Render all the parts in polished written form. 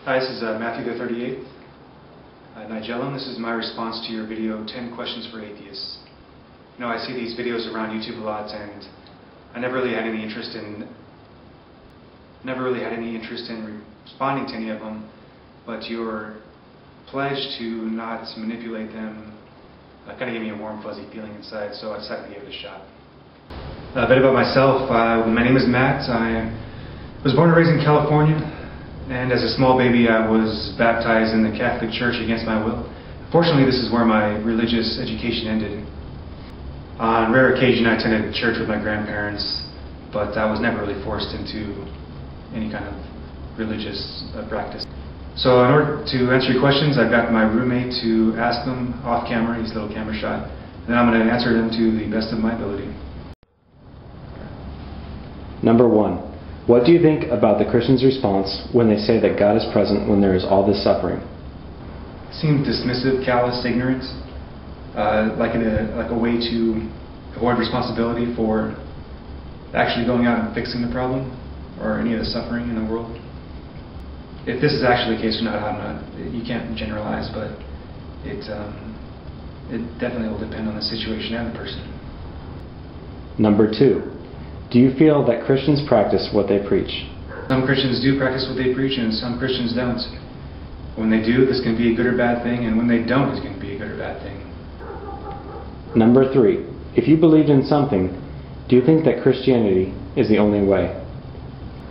Hi, this is Matthew the 38th, Nigellum. This is my response to your video, 10 Questions for Atheists. You know, I see these videos around YouTube a lot, and I never really had any interest in responding to any of them, but your pledge to not manipulate them kind of gave me a warm, fuzzy feeling inside, so I decided to give it a shot. A bit about myself. My name is Matt. I was born and raised in California. And as a small baby, I was baptized in the Catholic Church against my will. Fortunately, this is where my religious education ended. On rare occasion, I attended church with my grandparents, but I was never really forced into any kind of religious practice. So in order to answer your questions, I've got my roommate to ask them off camera. He's a little camera shy. And then I'm going to answer them to the best of my ability. Number 1. What do you think about the Christian's response when they say that God is present when there is all this suffering? Seemed dismissive, callous, ignorant, like a way to avoid responsibility for actually going out and fixing the problem or any of the suffering in the world. If this is actually the case or not, you can't generalize, but it definitely will depend on the situation and the person. Number 2. Do you feel that Christians practice what they preach? Some Christians do practice what they preach, and some Christians don't. When they do, this can be a good or bad thing, and when they don't, it's going to be a good or bad thing. Number 3. If you believed in something, do you think that Christianity is the only way?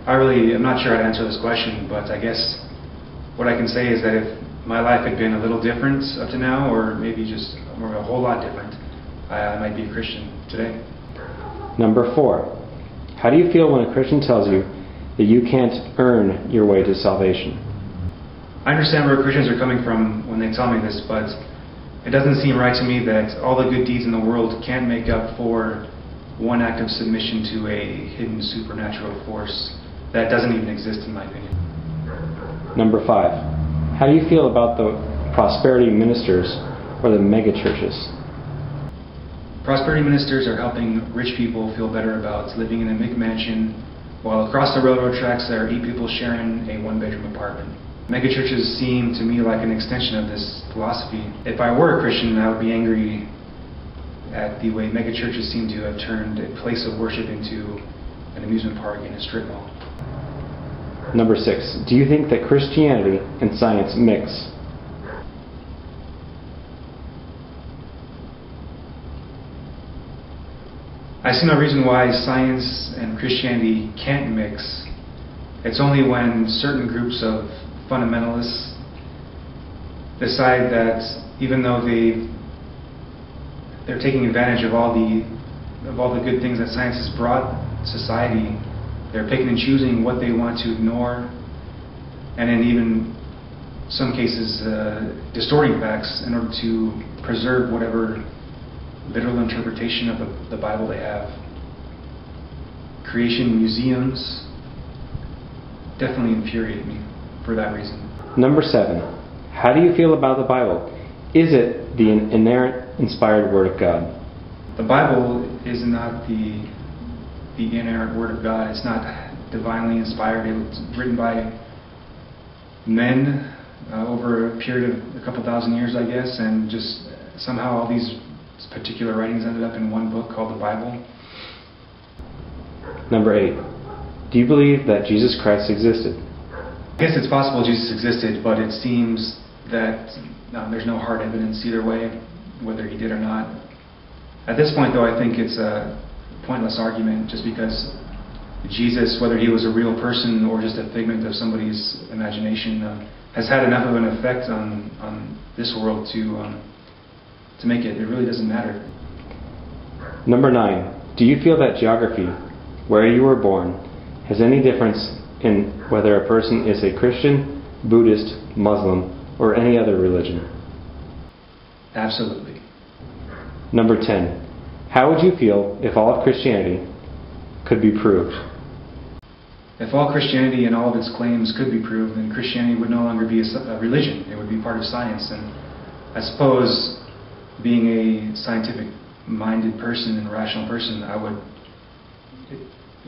I'm not sure how to answer this question, but I guess what I can say is that if my life had been a little different up to now, or maybe just a whole lot different, I might be a Christian today. Number 4. How do you feel when a Christian tells you that you can't earn your way to salvation? I understand where Christians are coming from when they tell me this, but it doesn't seem right to me that all the good deeds in the world can't make up for one act of submission to a hidden supernatural force that doesn't even exist, in my opinion. Number 5. How do you feel about the prosperity ministers or the megachurches? Prosperity ministers are helping rich people feel better about living in a McMansion, while across the railroad tracks there are 8 people sharing a 1-bedroom apartment. Megachurches seem to me like an extension of this philosophy. If I were a Christian, I would be angry at the way megachurches seem to have turned a place of worship into an amusement park and a strip mall. Number 6. Do you think that Christianity and science mix? I see no reason why science and Christianity can't mix. It's only when certain groups of fundamentalists decide that even though they're taking advantage of all the good things that science has brought society, they're picking and choosing what they want to ignore, and in even some cases distorting facts in order to preserve whatever literal interpretation of the Bible they have. Creation museums definitely infuriate me for that reason. Number 7. How do you feel about the Bible? Is it the inerrant, inspired Word of God? The Bible is not the inerrant Word of God. It's not divinely inspired. It was written by men over a period of a couple thousand years, I guess, and just somehow all these particular writings ended up in one book called the Bible. Number 8. Do you believe that Jesus Christ existed? I guess it's possible Jesus existed, but it seems that there's no hard evidence either way, whether he did or not. At this point, though, I think it's a pointless argument, just because Jesus, whether he was a real person or just a figment of somebody's imagination, has had enough of an effect on this world to make it really doesn't matter. Number 9. Do you feel that geography, where you were born, has any difference in whether a person is a Christian, Buddhist, Muslim, or any other religion? Absolutely. Number 10. How would you feel if all of Christianity could be proved? If all Christianity and all of its claims could be proved, then Christianity would no longer be a religion. It would be part of science. And I suppose, being a scientific-minded person and rational person, I would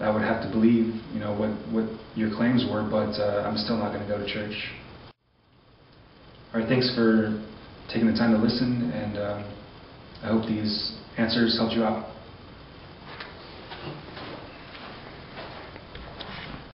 I would have to believe, what your claims were, but I'm still not going to go to church. All right, thanks for taking the time to listen, and I hope these answers helped you out.